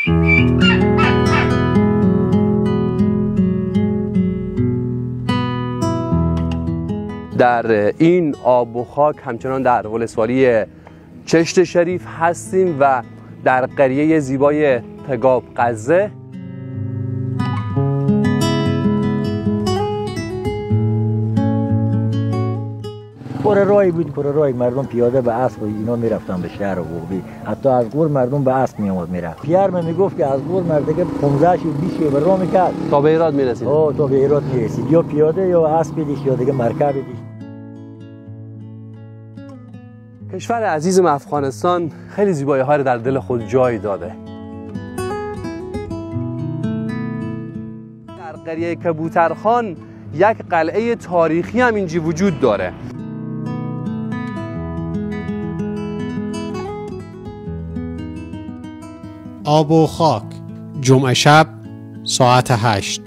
در این آب و خاک همچنان در ولسوالی چشت شریف هستیم و در قریه زیبای تگاب غزه. پر رای بود، پر رای مردم پیاده به اسب و اینا میرفتن به شهر و بوبی. حتی از غور مردم به اسب میامد میرفت. پیرم میگفت که از غور مردگه 15 و 20 به راه میکرد تا به ایراد میرسید. تا به ایراد میرسید، یا پیاده یا اسب دیش یا دیگه مرکب دیش. کشور عزیزم افغانستان خیلی زیبایی ها رو در دل خود جای داده. در قریه کبوترخان یک قلعه تاریخی هم اینجا وجود داره. آب و خاک، جمعه شب ساعت 8.